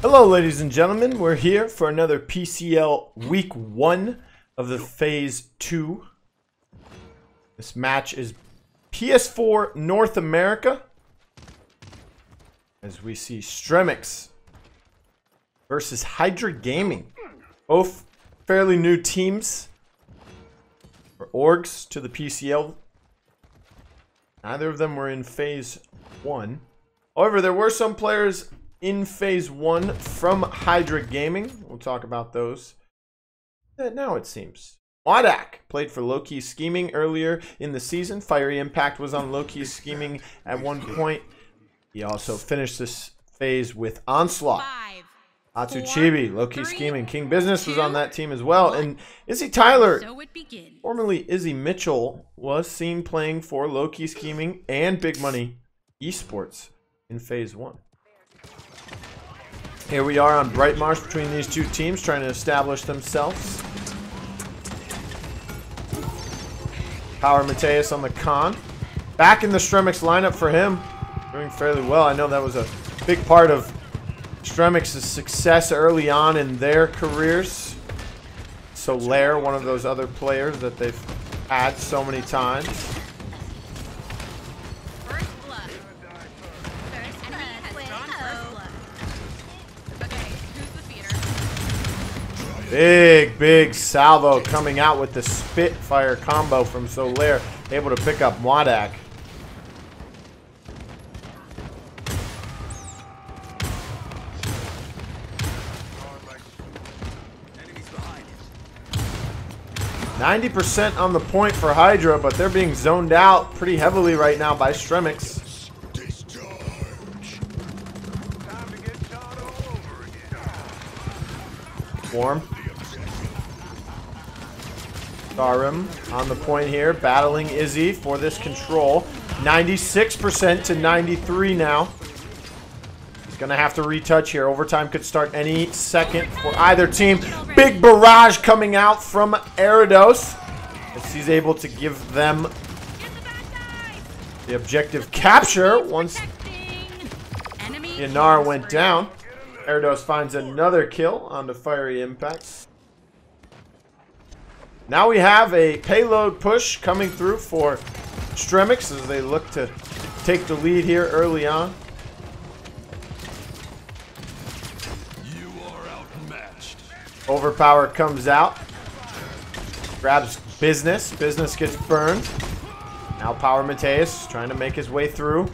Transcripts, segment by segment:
Hello, ladies and gentlemen. We're here for another PCL Week 1 of the Phase 2. This match is PS4 North America. As we see Stremix versus Hydra Gaming. Both fairly new teams or orgs to the PCL. Neither of them were in Phase 1. However, there were some players in Phase 1 from Hydra Gaming. We'll talk about those now, it seems. Modak played for Low-Key Scheming earlier in the season. Fiery Impact was on Low-Key Scheming at one point. He also finished this phase with Onslaught. Atsuchibi, Low-Key Scheming. King Business was on that team as well. And Izzy Tyler, formerly Izzy Mitchell, was seen playing for Low-Key Scheming and Big Money Esports in Phase 1. Here we are on Bright Marsh between these two teams trying to establish themselves. Power Mateus on the con. Back in the Stremix lineup for him. Doing fairly well. I know that was a big part of Stremix's success early on in their careers. Solaire, one of those other players that they've had so many times. Big salvo coming out with the Spitfire combo from Solaire. Able to pick up Modak. %90 on the point for Hydra, but they're being zoned out pretty heavily right now by Stremix. Form. Sarum on the point here, battling Izzy for this control. 96% to 93 now. He's gonna have to retouch here. Overtime could start any second for either team. Big barrage coming out from Eridos as he's able to give them the objective capture once Yanar went down. Eridos finds another kill onto Fiery Impacts. Now we have a payload push coming through for Stremix as they look to take the lead here early on. You are outmatched. Overpower comes out. Grabs Business. Business gets burned. Now Power Mateus trying to make his way through.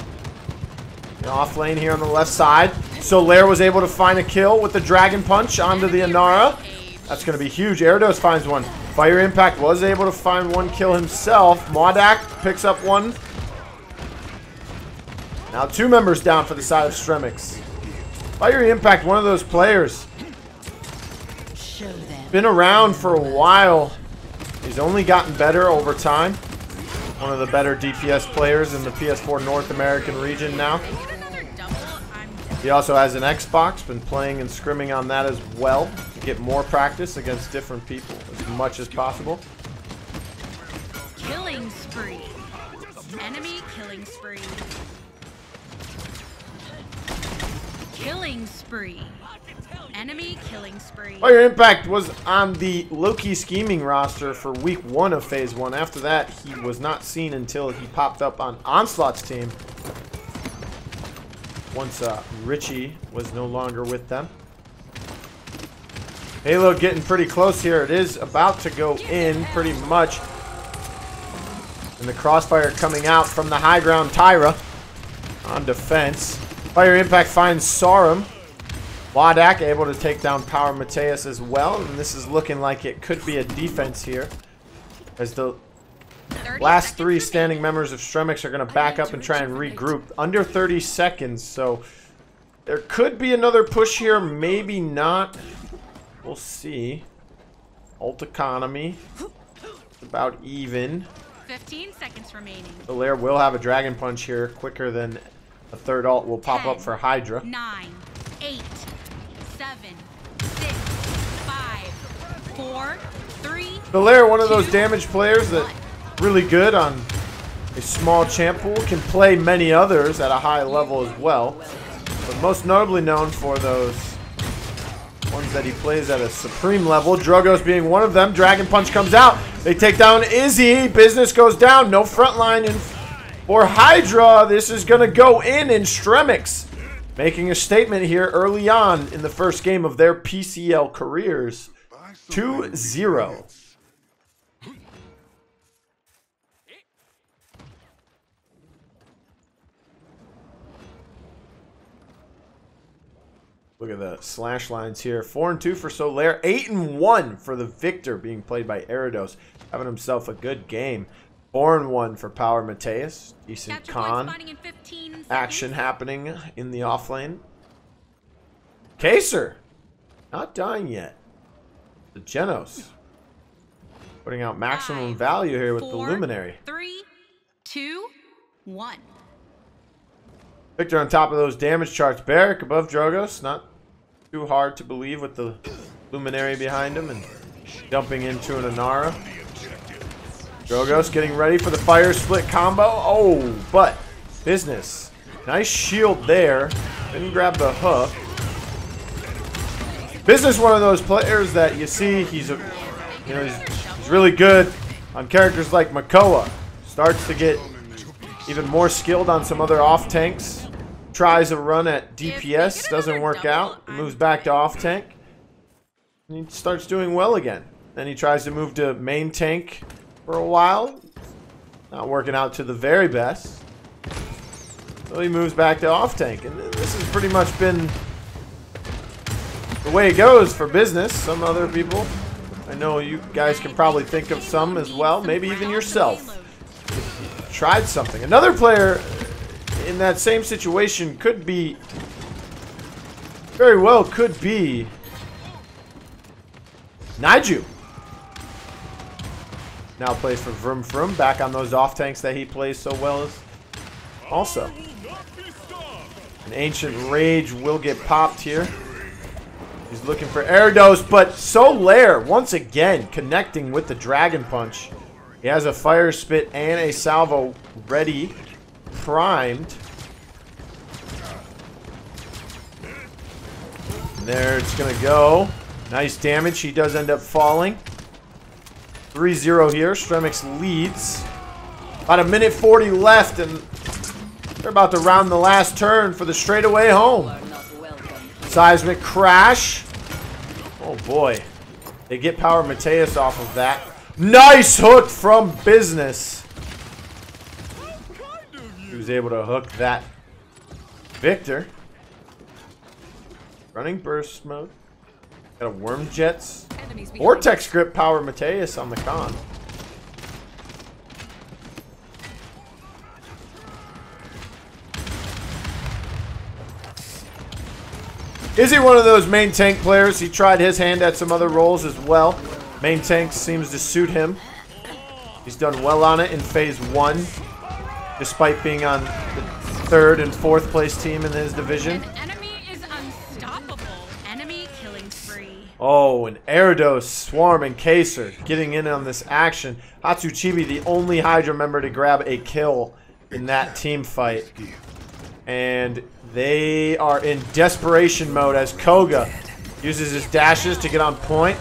Off lane here on the left side. Solaire was able to find a kill with the Dragon Punch onto the Inara. That's going to be huge. Eridos finds one. Fire Impact was able to find one kill himself. Modak picks up one. Now 2 members down for the side of Stremix. Fire Impact, one of those players. Been around for a while. He's only gotten better over time. One of the better DPS players in the PS4 North American region now. He also has an Xbox, been playing and scrimming on that as well to get more practice against different people as much as possible. Killing spree. Enemy killing spree. Killing spree. Enemy killing spree. Fire Impact was on the Low-Key Scheming roster for Week 1 of Phase 1. After that, he was not seen until he popped up on Onslaught's team. Once Richie was no longer with them. Halo getting pretty close here. It is about to go in pretty much. And the crossfire coming out from the high ground Tyra on defense. Fire Impact finds Sarum. Modak able to take down Power Mateus as well. And this is looking like it could be a defense here. As the last 3 standing members of Stremix are going to back up and try and regroup. Under 30 seconds, so there could be another push here. Maybe not. We'll see. Ult economy. About even. 15 seconds remaining. Solaire will have a Dragon Punch here quicker than a third ult will pop up for Hydra. 9, 8, 7, 6, 5, 4, 3. Solaire, one of those damage players that really good on a small champ pool, can play many others at a high level as well, but most notably known for those ones that he plays at a supreme level. Drogos being one of them. Dragon Punch comes out. They take down Izzy. Business goes down. No front line for Hydra. This is going to go in Stremix making a statement here early on in the first game of their PCL careers. 2-0. Look at the slash lines here. 4-2 for Solaire. 8-1 for the Victor, being played by Eridos. Having himself a good game. 4-1 for Power Mateus. Decent con action happening in the off lane. Kaser. Not dying yet. The Genos. Putting out maximum value here with the Luminary. 3, 2, 1. Victor on top of those damage charts. Barrick above Drogos. Not too hard to believe with the Luminary behind him and dumping into an Inara. Drogos getting ready for the fire split combo. Oh, but Business. Nice shield there. Didn't grab the hook. Business, one of those players that you see, he's really good on characters like Makoa. Starts to get even more skilled on some other off tanks. Tries a run at DPS, doesn't work out. Moves back to off tank. And he starts doing well again. Then he tries to move to main tank for a while. Not working out to the very best. So he moves back to off tank. And this has pretty much been the way it goes for Business. Some other people, I know you guys can probably think of some as well. Maybe even yourself. Tried something. Another player in that same situation could be, very well could be, Naiju. Now plays for Vroom Vroom, back on those off tanks that he plays so well as also. An Ancient Rage will get popped here. He's looking for Eridos, but Solaire once again connecting with the Dragon Punch. He has a Fire Spit and a Salvo ready, primed. And there it's going to go. Nice damage. He does end up falling. 3-0 here. Stremix leads. About 1:40 left, and they're about to round the last turn for the straightaway home. Seismic Crash. Oh boy. They get Power Mateus off of that. Nice hook from Business. He was able to hook that Victor. Running burst mode. Got a Worm Jets. Vortex Grip Power Mateus on the con. Is he one of those main tank players? He tried his hand at some other roles as well. Main tank seems to suit him. He's done well on it in phase 1, despite being on the 3rd and 4th place team in his division. An enemy is unstoppable. Enemy killing spree. Oh, and Eridos, Swarm, and Kaser getting in on this action. Hatsuchibi, the only Hydra member to grab a kill in that team fight. And they are in desperation mode as Koga uses his dashes to get on point.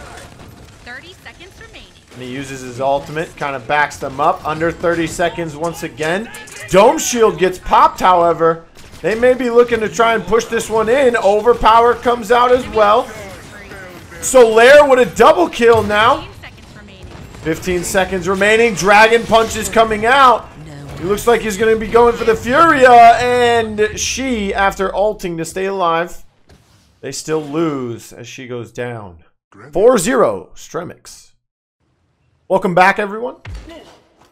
30 seconds remaining. And he uses his ultimate, kind of backs them up. Under 30 seconds once again. Dome Shield gets popped, however. They may be looking to try and push this one in. Overpower comes out as well. Solaire with a double kill now. 15 seconds remaining. Dragon Punch is coming out. He looks like he's going to be going for the Furia, and she, after ulting to stay alive, they still lose as she goes down. 4-0, Stremix. Welcome back, everyone.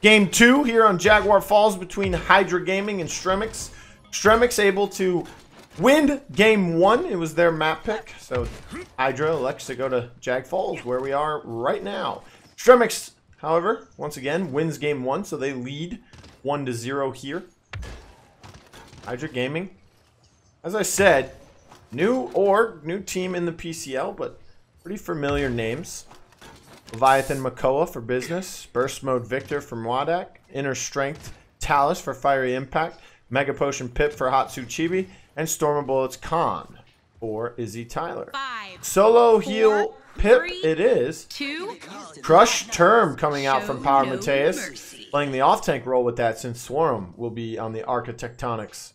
Game 2 here on Jaguar Falls between Hydra Gaming and Stremix. Stremix able to win Game 1. It was their map pick, so Hydra elects to go to Jag Falls, where we are right now. Stremix, however, once again, wins Game 1, so they lead 1-0 here. Hydra Gaming, as I said, new org, new team in the PCL, but pretty familiar names. Leviathan Makoa for Business, Burst Mode Victor for Mwadak, Inner Strength Talus for Fiery Impact, Mega Potion Pip for Hatsuchibi, and Stormer Bullets Khan for Izzy Tyler. 5, Solo heal 4, Pip 3, it is. 2, Crush Term coming out from Show Power no Mateus. mercy. Playing the off-tank role with that since Swarm will be on the Architectonics.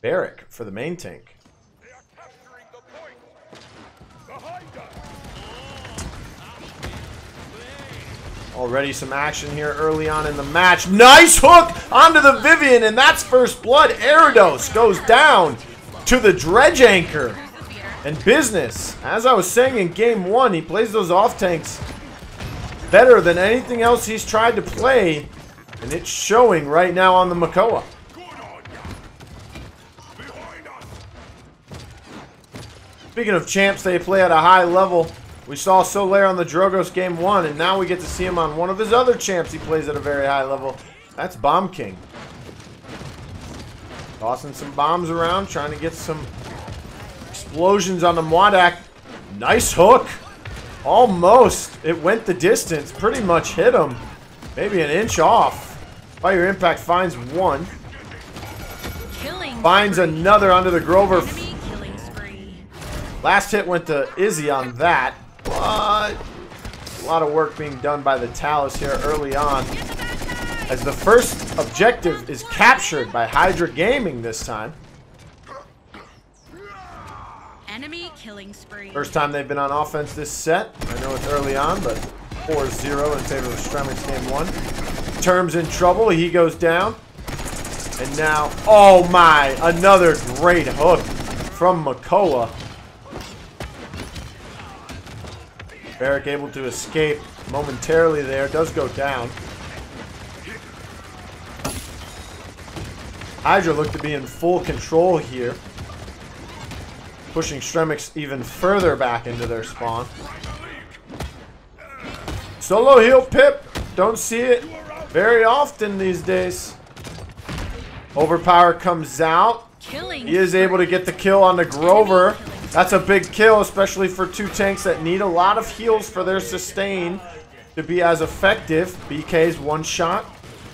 Barrick for the main tank. They are capturing the point. Behind us. Already some action here early on in the match. Nice hook onto the Vivian, and that's first blood. Eridos goes down to the dredge anchor. And business, as I was saying in game 1, he plays those off-tanks better than anything else he's tried to play. And it's showing right now on the Makoa. Good on ya. Behind us. Speaking of champs, they play at a high level. We saw Solaire on the Drogos game 1, and now we get to see him on one of his other champs he plays at a very high level. That's Bomb King. Tossing some bombs around, trying to get some explosions on the Mwadak. Nice hook. Almost. It went the distance. Pretty much hit him. Maybe an inch off. Fire Impact finds one. Killing Finds spree. another onto the Grover. Enemy killing spree. Last hit went to Izzy on that. But a lot of work being done by the Talus here early on. As the first objective is captured by Hydra Gaming this time. Enemy killing spree. First time they've been on offense this set. I know it's early on, but 4-0 in favor of Stremix game 1. Term's in trouble. He goes down. And now, oh my, another great hook from Makoa. Barrick able to escape momentarily there. Does go down. Hydra look to be in full control here. Pushing Stremix even further back into their spawn. Solo heal Pip. Don't see it very often these days. Overpower comes out. Killing He is able to get the kill on the Grover. That's a big kill, especially for two tanks that need a lot of heals for their sustain to be as effective. BK's one shot.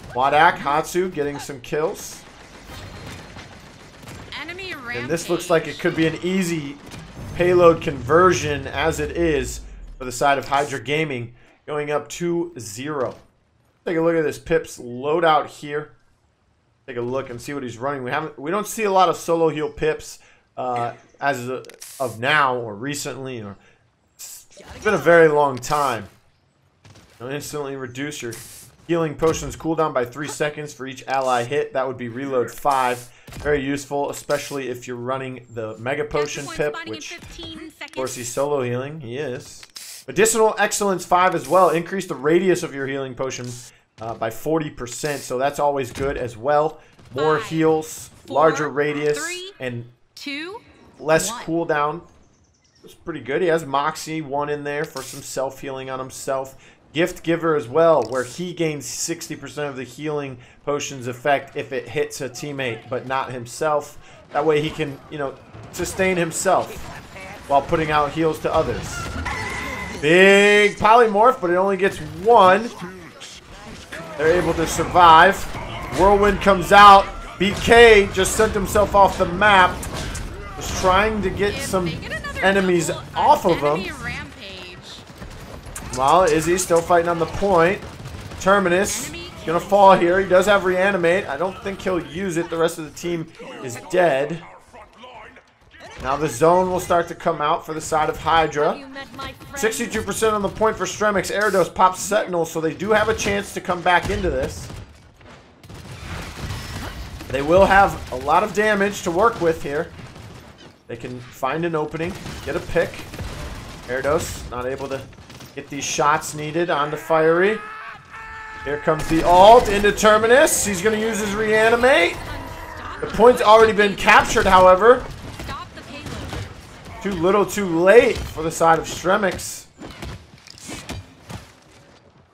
Mwadak, Hatsu getting some kills. Enemy rampage. And this looks like it could be an easy payload conversion as it is for the side of Hydra Gaming, going up 2-0. Take a look at this Pip's loadout here. Take a look and see what he's running. We don't see a lot of solo heal Pips as of now or recently, or it's been a very long time. You'll instantly reduce your healing potions cooldown by 3 seconds for each ally hit. That would be reload 5. Very useful, especially if you're running the Mega Potion Pip, which of course he's solo healing. He is. Medicinal Excellence 5 as well. Increase the radius of your healing potion by 40%, so that's always good as well. More 5, heals, 4, larger radius, 3, and 2, less 1. cooldown. It's pretty good. He has Moxie 1 in there for some self-healing on himself. Gift Giver as well, where he gains 60% of the healing potion's effect if it hits a teammate, but not himself. That way he can, you know, sustain himself while putting out heals to others. Big polymorph, but it only gets one. They're able to survive. Whirlwind comes out. BK just sent himself off the map. Was trying to get some enemies off of him. While Izzy still fighting on the point. Terminus gonna fall here. He does have reanimate. I don't think he'll use it. The rest of the team is dead. Now the zone will start to come out for the side of Hydra. 62% on the point for Stremix. Eridos pops Sentinel, so they do have a chance to come back into this. They will have a lot of damage to work with here. They can find an opening, get a pick. Eridos not able to get these shots needed onto Fiery. Here comes the ult into Terminus. He's going to use his reanimate. The point's already been captured, however. Too little, too late for the side of Stremix.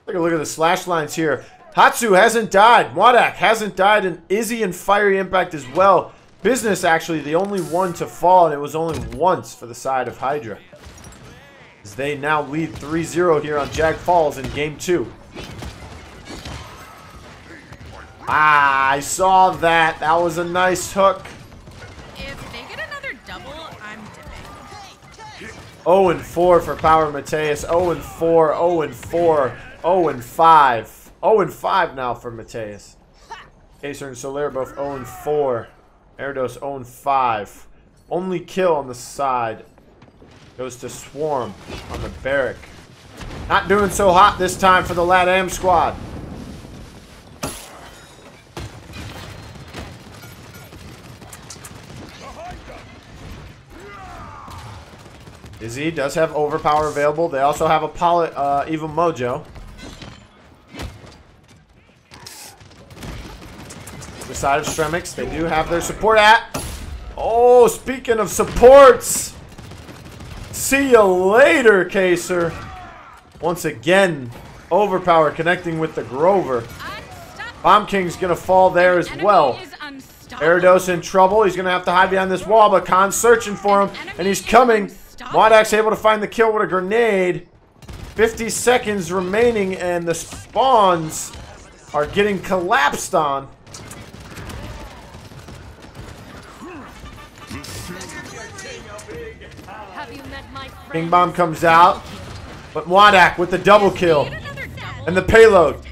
Take a look at the slash lines here. Hatsu hasn't died. Mwadak hasn't died. And Izzy and Fiery Impact as well. Business actually the only one to fall, and it was only once for the side of Hydra. As they now lead 3-0 here on Jag Falls in game 2. Ah, I saw that. That was a nice hook. If they get another double, I'm dipping. 0 and 4 for Power Mateus. 0 and 4. 0 and 4. 0 and 5. 0 and 5 now for Mateus. Kacer and Solaire both 0 and 4. Erdos 0 and 5. Only kill on the side goes to Swarm on the barrack. Not doing so hot this time for the LatAm squad. Izzy does have overpower available. They also have a Evil Mojo. The side of Stremix, they do have their support at. Oh, speaking of supports. See you later, Kacer. Once again, overpower connecting with the Grover. Bomb King's gonna fall there as well. Erdos in trouble. He's gonna have to hide behind this wall, but Khan's searching for him, and he's coming. Wadak's able to find the kill with a grenade. 50 seconds remaining, and the spawns are getting collapsed on. King Bomb comes out, but Wadak with the double kill. And the payload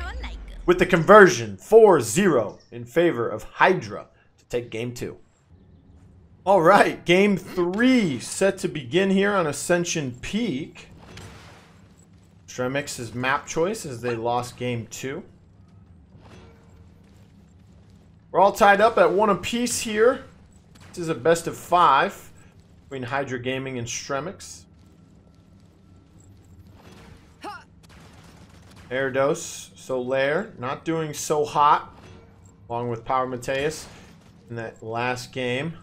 with the conversion. 4-0 in favor of Hydra to take game 2. All right, game 3 set to begin here on Ascension Peak. Stremix's map choice as they lost game 2. We're all tied up at 1 apiece here. This is a best of 5 between Hydra Gaming and Stremix. Erdos, Solaire, not doing so hot, along with Power Mateus in that last game.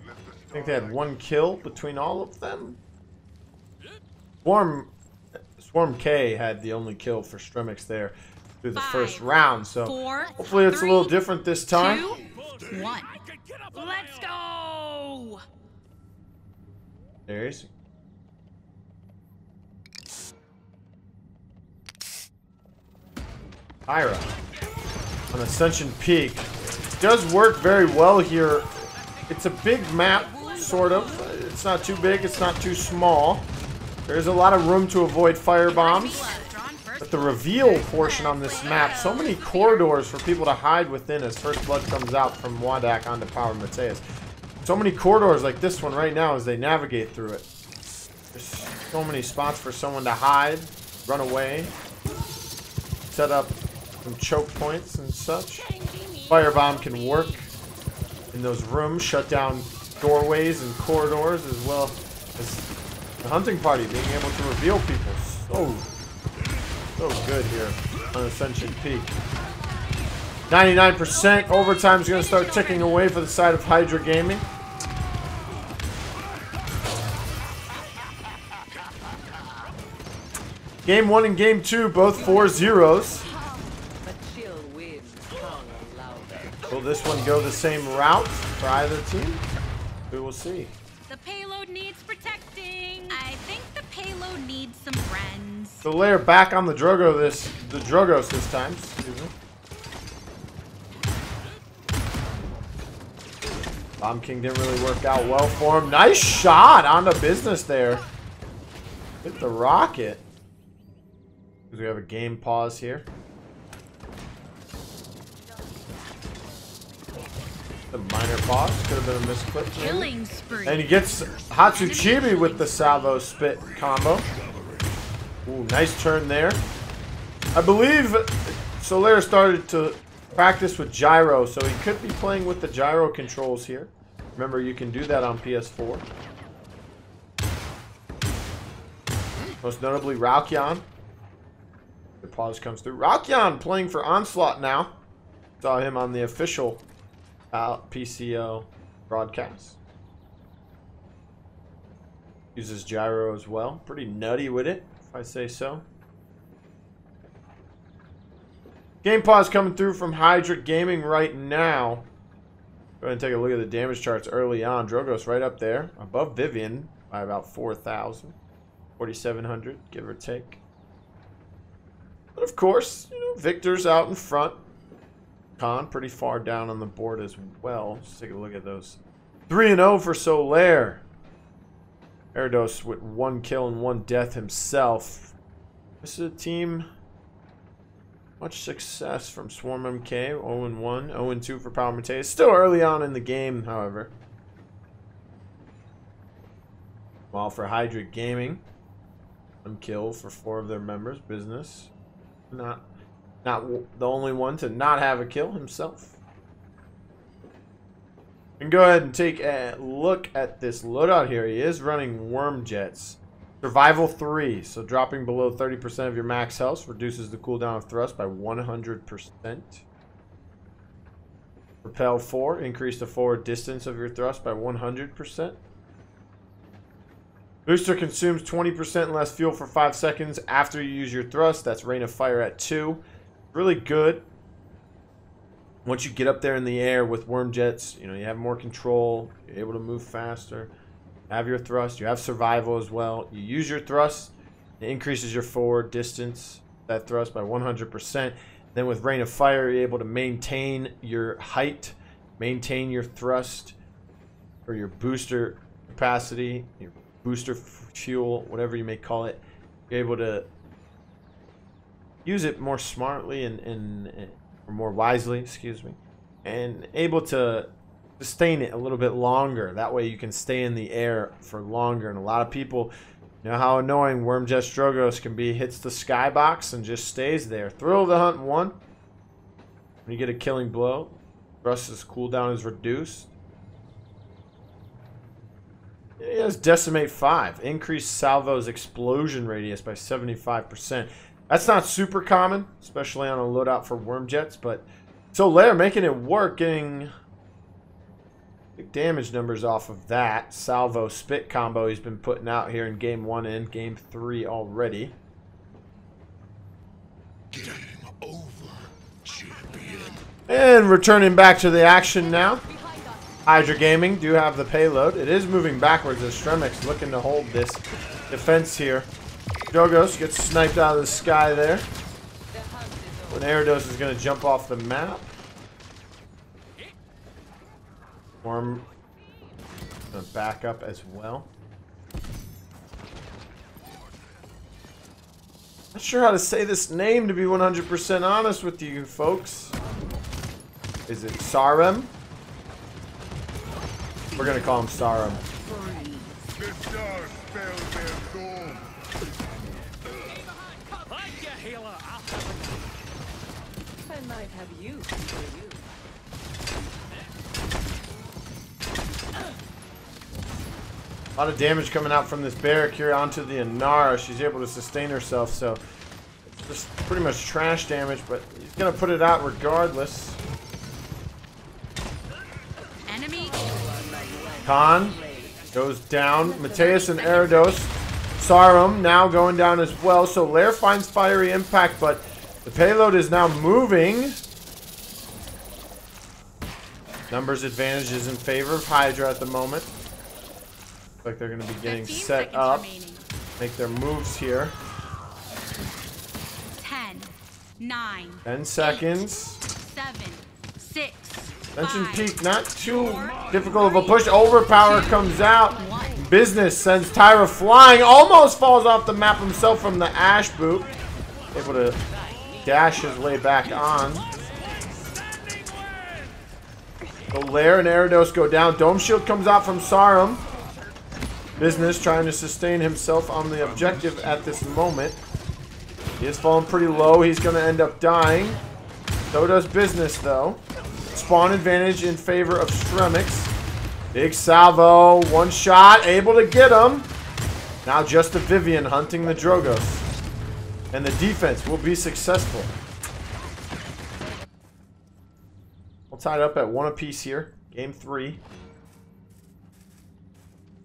I think they had 1 kill between all of them. Swarm K had the only kill for Stremix there through the first round, so hopefully it's a little different this time. 2, 1. Let's go! There's Ira on Ascension Peak. Does work very well here. It's a big map, sort of. It's not too big, it's not too small. There's a lot of room to avoid fire bombs. But the reveal portion on this map, so many corridors for people to hide within as First Blood comes out from Wadak onto Power Mateus. So many corridors like this one right now as they navigate through it. There's so many spots for someone to hide, run away, set up some choke points and such. Firebomb can work in those rooms, shut down doorways and corridors, as well as the hunting party being able to reveal people. So good here on Ascension Peak. 99%. Overtime's going to start ticking away for the side of Hydra Gaming. Game 1 and Game 2, both 4-0s. Will this one go the same route for either team? We will see. The payload needs protecting. I think the payload needs some friends. The layer back on the Drogos this time. Excuse me. Bomb King didn't really work out well for him. Nice shot on the business there. Hit the rocket. We have a game pause here. The minor pause. Could have been a misclick. Killing spree. And he gets Hatsuchibi with the salvo spit combo. Ooh, nice turn there. I believe Solaire started to practice with gyro, so he could be playing with the gyro controls here. Remember, you can do that on PS4. Most notably, Raukyan. The pause comes through. Raukyan playing for Onslaught now. Saw him on the official PCO broadcast. Uses gyro as well. Pretty nutty with it, if I say so. Game pause coming through from Hydra Gaming right now. Go ahead and take a look at the damage charts early on. Drogos right up there, above Vivian by about 4,000. 4,700, give or take. But of course, you know, Victor's out in front. Khan pretty far down on the board as well. Just take a look at those 3-0 for Solaire. Erdos with 1 kill and 1 death himself. This is a team. Much success from Swarm MK. 0-1. 0-2 for Power Mateus. Still early on in the game, however. While for Hydra Gaming, 1 kill for 4 of their members. Business. Not the only one to not have a kill himself. And go ahead and take a look at this loadout here. He is running Worm Jets. Survival 3, so dropping below 30% of your max health reduces the cooldown of thrust by 100%. Repel 4, increase the forward distance of your thrust by 100%. Booster consumes 20% less fuel for 5 seconds after you use your thrust. That's Rain of Fire at 2. Really good. Once you get up there in the air with Worm Jets, you know, you have more control. You're able to move faster. You have your thrust. You have survival as well. You use your thrust. It increases your forward distance, that thrust, by 100%. Then with Rain of Fire, you're able to maintain your height, maintain your thrust, or your booster capacity, your booster fuel, whatever you may call it. You're able to use it more smartly and or more wisely, excuse me, and able to sustain it a little bit longer. That way you can stay in the air for longer. And a lot of people know how annoying Wormjet Strogos can be. Hits the skybox and just stays there. Thrill of the Hunt 1. When you get a killing blow, thrust's cooldown is reduced. He has Decimate 5. Increase Salvo's explosion radius by 75%. That's not super common, especially on a loadout for Wormjets, but Solaire making it work, getting big damage numbers off of that. Salvo Spit combo he's been putting out here in Game 1 and Game 3 already. Game over, champion. And returning back to the action now. Hydra Gaming do have the payload. It is moving backwards as Stremix looking to hold this defense here. Drogos gets sniped out of the sky there. When Erdos is going to jump off the map. Worm going to back up as well. Not sure how to say this name, to be 100% honest with you folks. Is it Sarem? We're going to call him Sarem. The stars spell their doom. I might have you for you. A lot of damage coming out from this barrack here onto the Inara. She's able to sustain herself, so it's just pretty much trash damage, but he's going to put it out regardless. Enemy. Khan goes down. Mateus and Erdos. Sarum now going down as well. So Lair finds Fiery Impact, but the payload is now moving. Numbers advantage is in favor of Hydra at the moment. Looks like they're going to be getting 15 set seconds up. remaining. Make their moves here. 10, 9, 10 seconds. 7, 6, Tension 5, peak, not too 4, difficult of a push. Overpower 2, comes out. 1. Business sends Tyra flying. Almost falls off the map himself from the Ash boot. Able to dash his way back on. So Lair and Erdos go down. Dome Shield comes out from Sarum. Business trying to sustain himself on the objective at this moment. He is falling pretty low. He's going to end up dying. So does Business, though. Spawn advantage in favor of Stremix. Big salvo. One shot. Able to get him. Now just the Vivian hunting the Drogos. And the defense will be successful. All tied up at 1 apiece here. Game 3.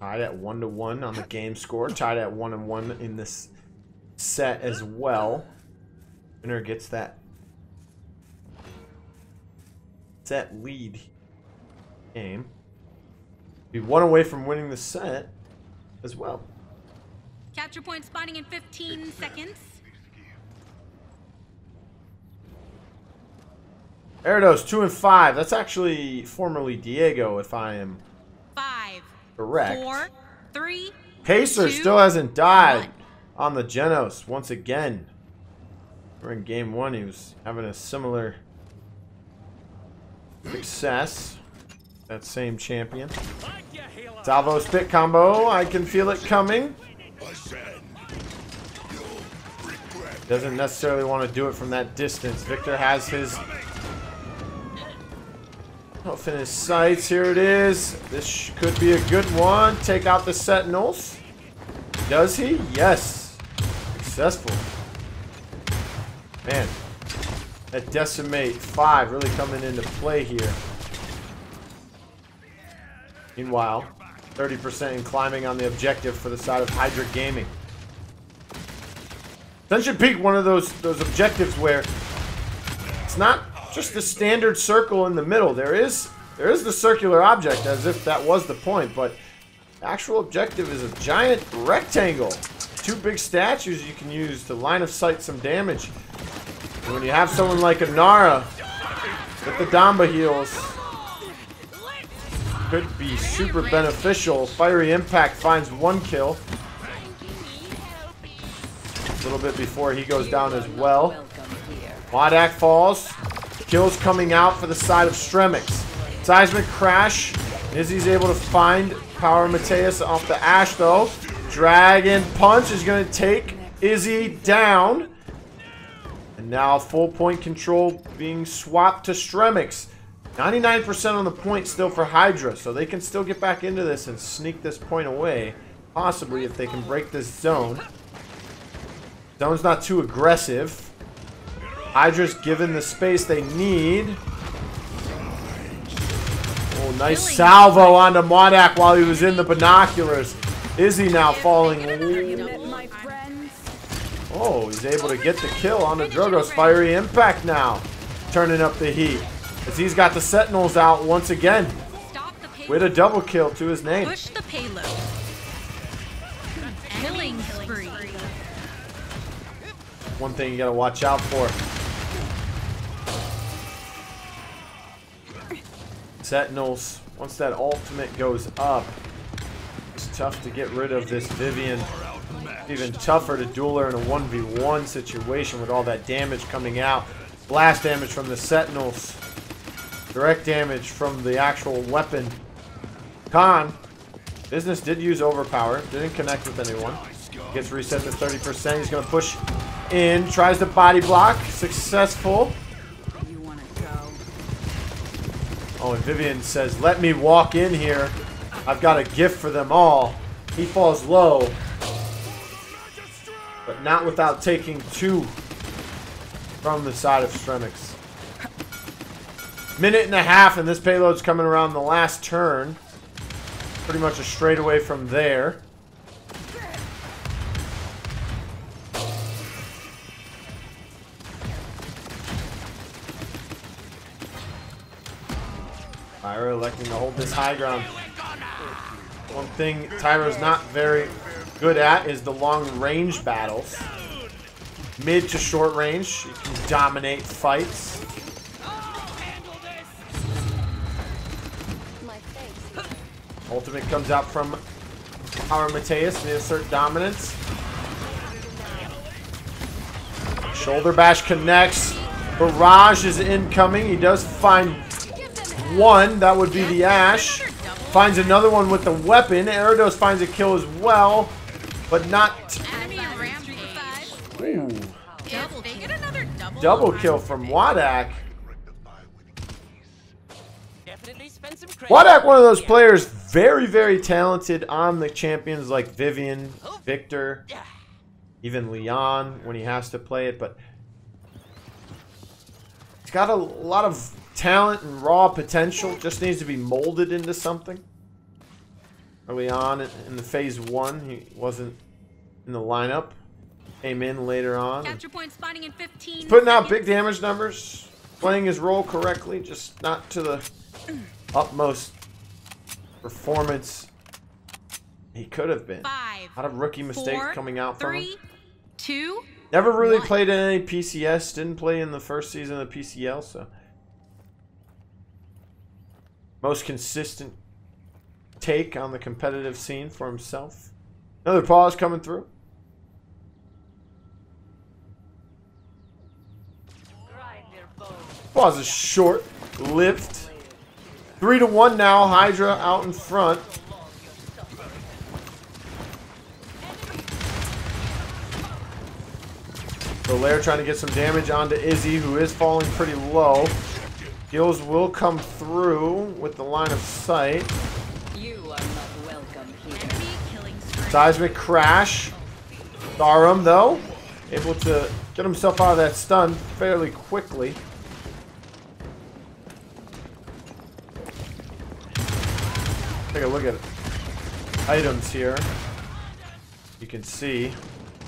Tied at 1-1 on the game score. Tied at 1-1 in this set as well. Winner gets that set lead game. Be 1 away from winning the set as well. Capture point spawning in 15 seconds. Erdos 2 and 5. That's actually formerly Diego, if I am Correct. 4, 3, Pacer 2, still hasn't died 1. on the Genos once again. We're in game 1. He was having a similar success. That same champion. Salvo spit combo. I can feel it coming. Doesn't necessarily want to do it from that distance. Victor has his off in his sights. Here it is. This could be a good one. Take out the Sentinels. Does he? Yes. Successful. Man, that Decimate 5 really coming into play here. Meanwhile, 30% in climbing on the objective for the side of Hydra Gaming. Ascension Peak, one of those objectives where it's not just the standard circle in the middle. There is the circular object, as if that was the point, but the actual objective is a giant rectangle. 2 big statues you can use to line of sight some damage. And when you have someone like Inara with the Damba heals, could be super beneficial. Fiery Impact finds 1 kill. A little bit before he goes down as well. Modak falls. Kills coming out for the side of Stremix. Seismic Crash. Izzy's able to find Power Mateus off the Ash though. Dragon Punch is going to take Izzy down. And now full point control being swapped to Stremix. 99% on the point still for Hydra, so they can still get back into this and sneak this point away. Possibly if they can break this zone. Zone's not too aggressive. Hydra's given the space they need. Oh, nice salvo onto Modak while he was in the binoculars. Izzy now falling. Oh, he's able to get the kill on the Drogo's. Fiery Impact now. Turning up the heat. As he's got the Sentinels out once again. With a double kill to his name. Push the payload. Killing spree. One thing you gotta watch out for. Sentinels, once that ultimate goes up, it's tough to get rid of this Vivian. Even tougher to duel her in a 1v1 situation with all that damage coming out. Blast damage from the Sentinels. Direct damage from the actual weapon. Khan, Business did use Overpower. Didn't connect with anyone. Gets reset to 30%. He's going to push in. Tries to body block. Successful. You want to go? Oh, and Vivian says, let me walk in here. I've got a gift for them all. He falls low. But not without taking 2 from the side of Stremix. Minute and a half, and this payload's coming around the last turn. Pretty much a straightaway from there. Tyra electing to hold this high ground. One thing Tyra's not very good at is the long range battles. Mid to short range, she can dominate fights. Ultimate comes out from Power Mateus to assert dominance. Shoulder bash connects. Barrage is incoming. He does find 1. That would be the Ash. Finds another one with the weapon. Eridos finds a kill as well, but not. Ooh. Double kill from Wadak. Wadak, one of those players, very, very talented on the champions like Vivian, Victor, even Leon when he has to play it, but he's got a lot of talent and raw potential, just needs to be molded into something. Early on in the phase 1, he wasn't in the lineup, came in later on. Capture point spawning in 15 He's putting out seconds. big damage numbers, playing his role correctly, just not to the utmost performance he could have been. 5, A lot of rookie mistakes 4, coming out from him. 3, 2. Never really 1. played in any PCS. Didn't play in the first season of PCL, so most consistent take on the competitive scene for himself. Another pause coming through. Pause is short, lived. 3-1 now. Hydra out in front. Solaire trying to get some damage onto Izzy, who is falling pretty low. Heals will come through with the line of sight. You are not welcome here. Enemy killing spree. Seismic crash. Tharum, though, able to get himself out of that stun fairly quickly. Take a look at items here. You can see.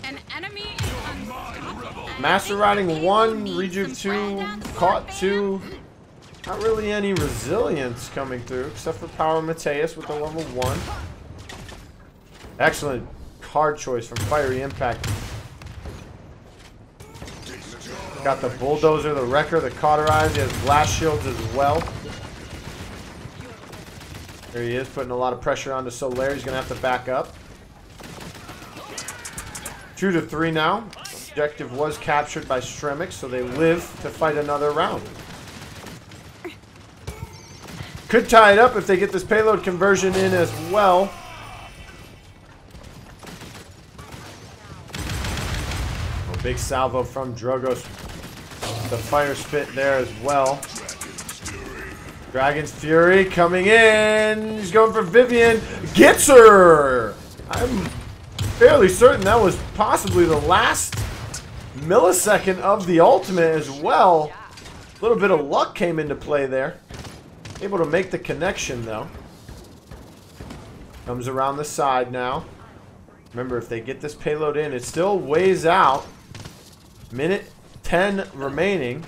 An enemy is unstoppable. Master Riding 1, Rejuve 2, Caught 2. Not really any resilience coming through, except for Power Mateus with the level 1. Excellent card choice from Fiery Impact. Got the Bulldozer, the Wrecker, the Cauterize. He has Blast Shields as well. There he is, putting a lot of pressure onto Solaire. He's going to have to back up. 2-3 now. Objective was captured by Stremix, so they live to fight another round. Could tie it up if they get this payload conversion in as well. Oh, big salvo from Drogoz. The fire spit there as well. Dragon's Fury coming in. He's going for Vivian. Gets her! I'm fairly certain that was possibly the last millisecond of the ultimate as well. A little bit of luck came into play there. Able to make the connection though. Comes around the side now. Remember, if they get this payload in, it still weighs out. Minute 10 remaining.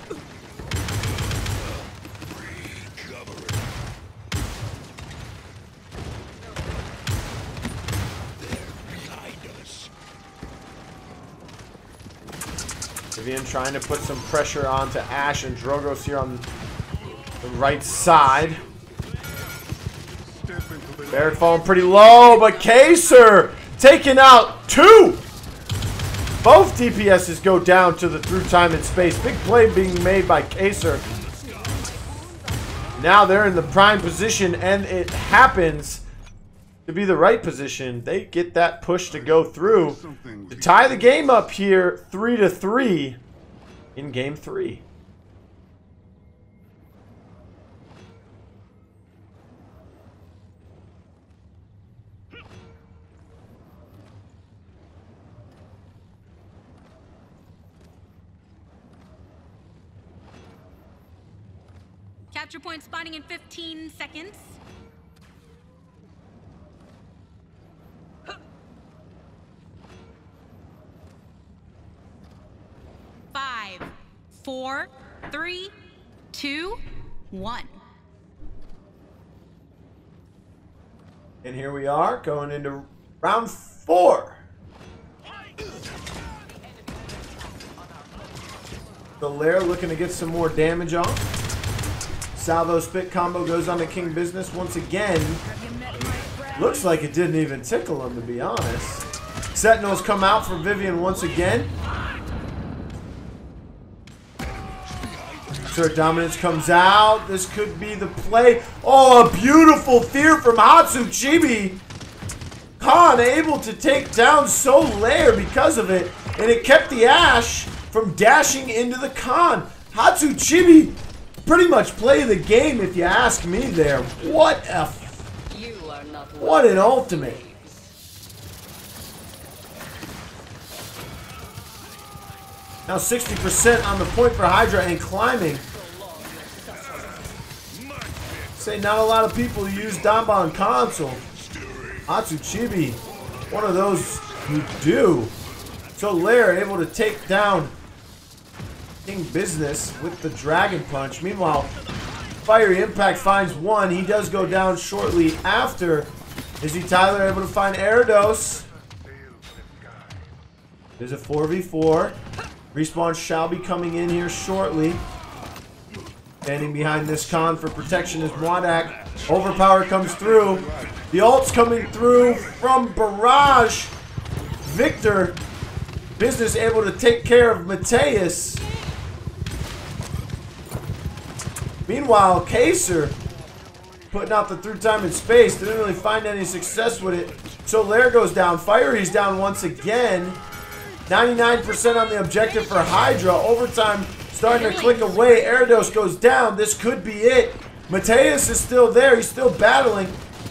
Vivian trying to put some pressure onto Ashe and Drogoz here on the right side. Barret falling pretty low, but Kaser taking out 2! Both DPSs go down to the through time and space. Big play being made by Kaser. Now they're in the prime position, and it happens to be the right position. They get that push to go through to tie the game up here 3-3 in game 3. Capture point spawning in 15 seconds. 5, 4, 3, 2, 1. And here we are going into round 4. Solaire looking to get some more damage on. Salvo spit combo goes on to King Business once again. Looks like it didn't even tickle him, to be honest. Sentinels come out for Vivian once again. Sir Dominance comes out. This could be the play. Oh, a beautiful fear from Hatsuchibi. Khan able to take down Solaire because of it. And it kept the Ashe from dashing into the Khan. Hatsuchibi pretty much play the game, if you ask me there. What an ultimate. Now 60% on the point for Hydra and climbing. Say not a lot of people use Danba on console. Hatsuchibi, one of those who do. Solaire able to take down King Business with the Dragon Punch. Meanwhile, Fiery Impact finds one. He does go down shortly after. Izzy Tyler able to find Erados. There's a 4v4. Respawn shall be coming in here shortly. Standing behind this con for protection is Mwadak. Overpower comes through. The ult's coming through from Barrage. Victor, Business able to take care of Mateus. Meanwhile, Kaser putting out the through time and space. Didn't really find any success with it. Solaire goes down. Fiery's down once again. 99% on the objective for Hydra. Overtime starting to click away. Erados goes down. This could be it. Mateus is still there. He's still battling.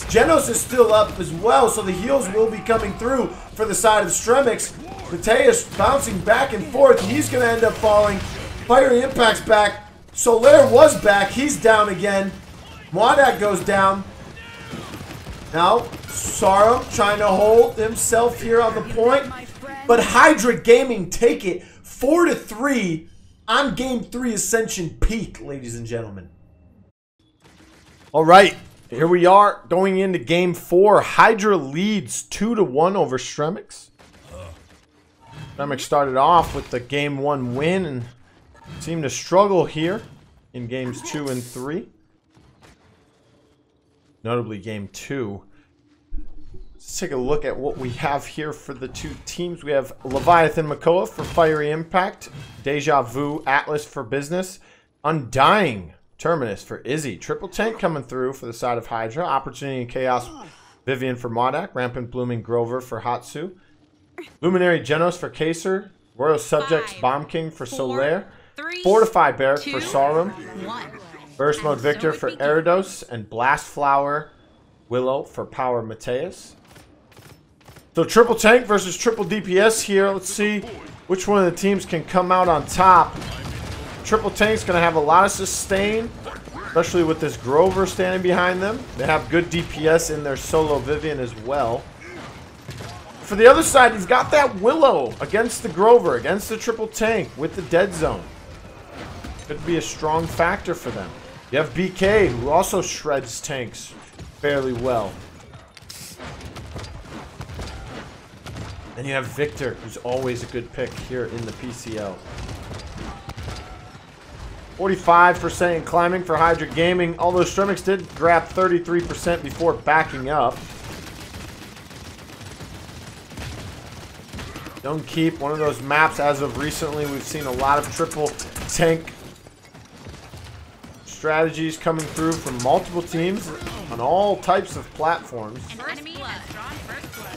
Genos is still up as well, so the heals will be coming through for the side of Stremix. Mateus bouncing back and forth. He's going to end up falling. Fiery Impact's back. Solaire was back. He's down again. Mwadak goes down. Now, Sarum trying to hold himself here on the point. But Hydra Gaming take it 4-3 on Game 3 Ascension Peak, ladies and gentlemen. All right, here we are going into Game 4. Hydra leads 2-1 over Stremix. Stremix started off with the Game 1 win and seemed to struggle here in Games 2 and 3. Notably Game 2. Let's take a look at what we have here for the two teams. We have Leviathan Makoa for Fiery Impact, Deja Vu Atlas for Business, Undying Terminus for Izzy, Triple Tank coming through for the side of Hydra, Opportunity and Chaos Vivian for Mwadak, Rampant Blooming Grover for Hatsu, Luminary Genos for Kaser, Royal Subjects Bomb King for Solaire, Fortify Barrack for Sarum, Burst Mode Victor for Erados, and Blast Flower Willow for Power Mateus. So Triple Tank versus Triple DPS here. Let's see which one of the teams can come out on top. Triple Tank's going to have a lot of sustain, especially with this Grover standing behind them. They have good DPS in their solo Vivian as well. For the other side, you've got that Willow against the Grover, against the Triple Tank with the Dead Zone. Could be a strong factor for them. You have BK, who also shreds tanks fairly well. Then you have Victor, who's always a good pick here in the PCL. 45% in climbing for Hydra Gaming, although Stremix did grab 33% before backing up. Don't keep one of those maps as of recently. We've seen a lot of triple tank strategies coming through from multiple teams on all types of platforms.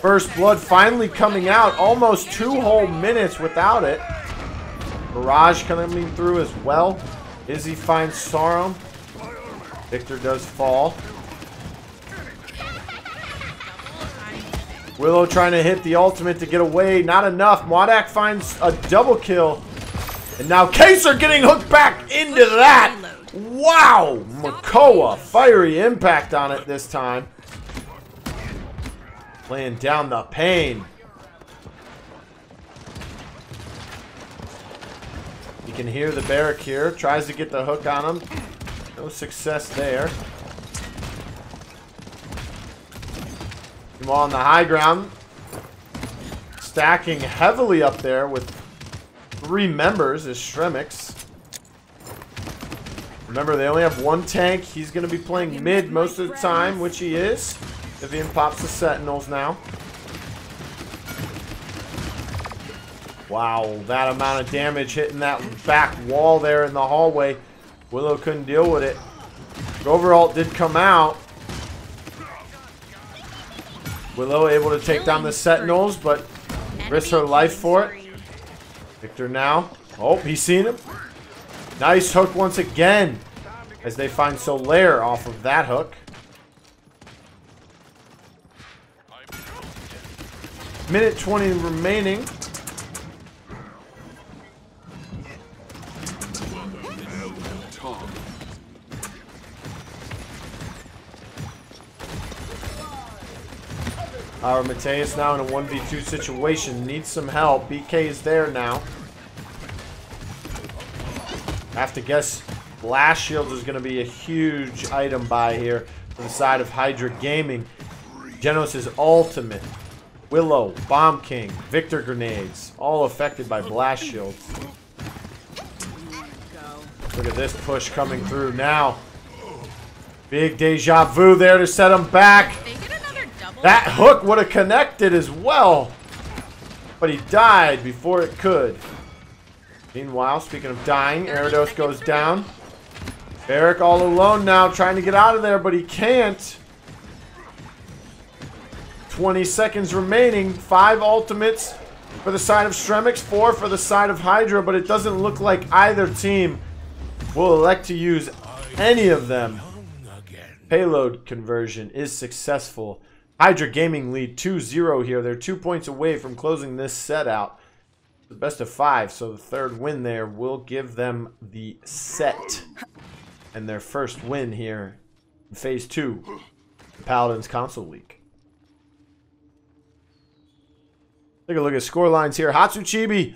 First Blood finally coming out, almost 2 whole minutes without it. Barrage coming through as well. Izzy finds Sarum. Victor does fall. Willow trying to hit the ultimate to get away. Not enough. Mwadak finds a double kill. And now Kaser getting hooked back into that. Wow! Makoa. Fiery Impact on it this time. Laying down the pain. You can hear the Barrack here. Tries to get the hook on him. No success there. On the high ground. Stacking heavily up there with 3 members is Stremix. Remember, they only have 1 tank. He's going to be playing mid most of the time, which he is. Vivian pops the Sentinels now. Wow, that amount of damage hitting that back wall there in the hallway. Willow couldn't deal with it. Grover ult did come out. Willow able to take down the Sentinels, but risks her life for it. Victor now. Oh, he's seen him. Nice hook once again as they find Solaire off of that hook. Minute 20 remaining. Our Mateus now in a 1v2 situation. Needs some help. BK is there now. I have to guess Blast Shield is going to be a huge item buy here from the side of Hydra Gaming. Genos' ultimate. Willow, Bomb King, Victor Grenades. All affected by Blast Shields. Look at this push coming through now. Big deja vu there to set him back. They get another double. That hook would have connected as well. But he died before it could. Meanwhile, speaking of dying, Arados goes down. Eric all alone now, trying to get out of there, but he can't. 20 seconds remaining. 5 ultimates for the side of Stremix, 4 for the side of Hydra, but it doesn't look like either team will elect to use any of them. Payload conversion is successful. Hydra Gaming lead 2-0 here. They're 2 points away from closing this set out. The best of 5, so the third win there will give them the set. And their first win here in Phase 2, the Paladins Console League. Take a look at score lines here. Hatsuchibi,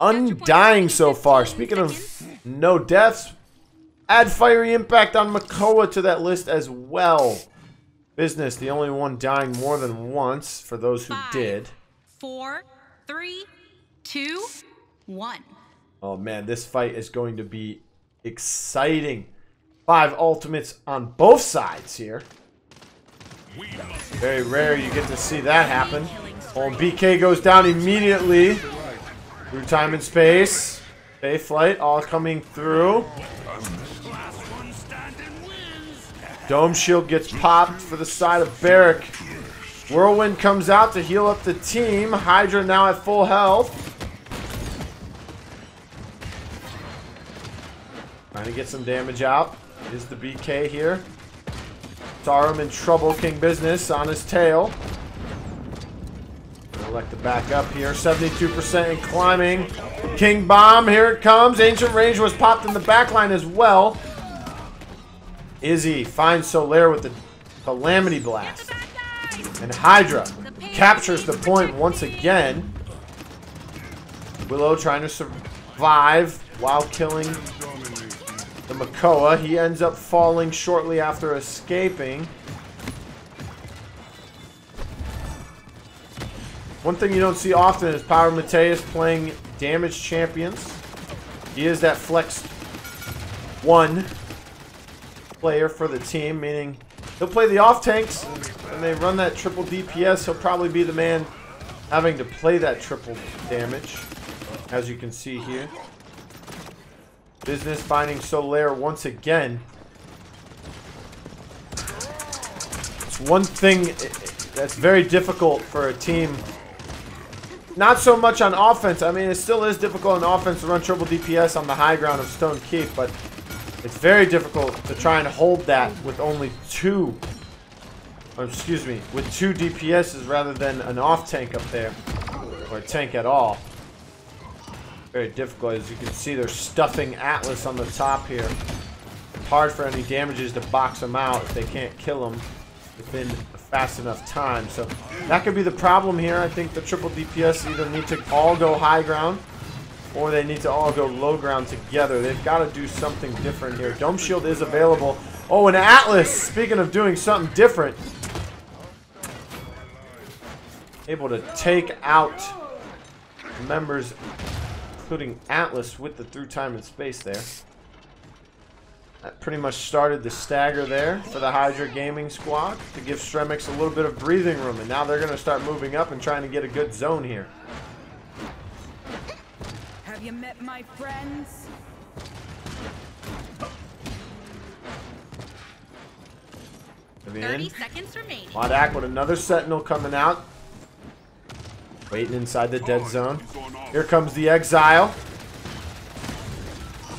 undying so far. Speaking of no deaths, add Fiery Impact on Makoa to that list as well. Business, the only one dying more than once for those who 5, did. 4, 3, 2, 1. Oh man, this fight is going to be exciting. 5 ultimates on both sides here. Very rare you get to see that happen. Oh, BK goes down immediately. Through time and space. Bay Flight all coming through. Dome Shield gets popped for the side of Barrick. Whirlwind comes out to heal up the team. Hydra now at full health. Trying to get some damage out. Is the BK here. Tarum in trouble. King Business on his tail. Elect to back up here. 72% and climbing. King Bomb, here it comes. Ancient Range was popped in the backline as well. Izzy finds Solaire with the Calamity Blast. And Hydra captures the point once again. Willow trying to survive while killing the Makoa. He ends up falling shortly after escaping. One thing you don't see often is Power Mateus playing damage champions. He is that flex 1 player for the team, meaning he'll play the off tanks and they run that triple DPS. He'll probably be the man having to play that triple damage, as you can see here. Business finding Solaire once again. It's one thing that's very difficult for a team. Not so much on offense. I mean, it still is difficult on offense to run triple DPS on the high ground of Stone Keep, but it's very difficult to try and hold that with only 2, or excuse me, with 2 DPSs rather than an off tank up there, or a tank at all. Very difficult. As you can see, they're stuffing Atlas on the top here. It's hard for any damages to box them out if they can't kill them within a fast enough time. So that could be the problem here. I think the triple DPS either need to all go high ground or they need to all go low ground together. They've got to do something different here. Dome Shield is available. Oh, and Atlas, speaking of doing something different, able to take out members, including Atlas, with the through time and space there. That pretty much started the stagger there for the Hydra Gaming squad to give Stremix a little bit of breathing room, and now they're going to start moving up and trying to get a good zone here. Have you met my friends? 30 seconds remaining. Modak with another Sentinel coming out. Waiting inside the dead zone. Here comes the Exile.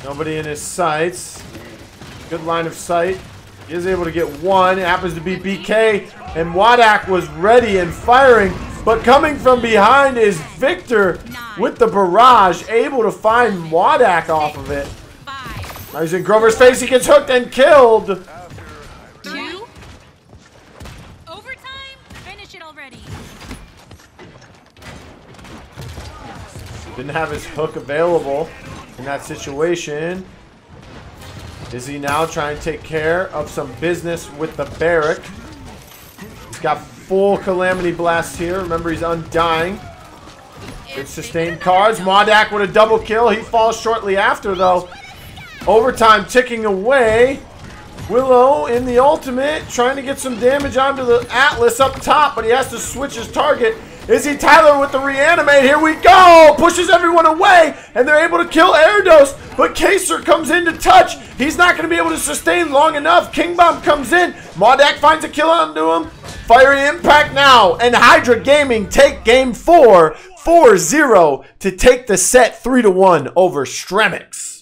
Nobody in his sights. Good line of sight. He is able to get one. It happens to be BK. And Wadak was ready and firing. But coming from behind is Victor with the barrage. Able to find Wadak off of it. 5, Now he's in Grover's face. He gets hooked and killed. 2. Overtime. Finish it already. Didn't have his hook available in that situation. Is he now trying to take care of some business with the Barrack? He's got full Calamity Blast here. Remember, he's undying. Good sustained cards. Modak with a double kill. He falls shortly after, though. Overtime ticking away. Willow in the ultimate, trying to get some damage onto the Atlas up top, but he has to switch his target. Izzy Tyler with the reanimate. Here we go. Pushes everyone away, and they're able to kill Erdos. But Kaser comes in to touch. He's not going to be able to sustain long enough. King Bomb comes in. Maudak finds a kill onto him. Fiery Impact now, and Hydra Gaming take game 4, 4-0 to take the set 3-1 over Stremix.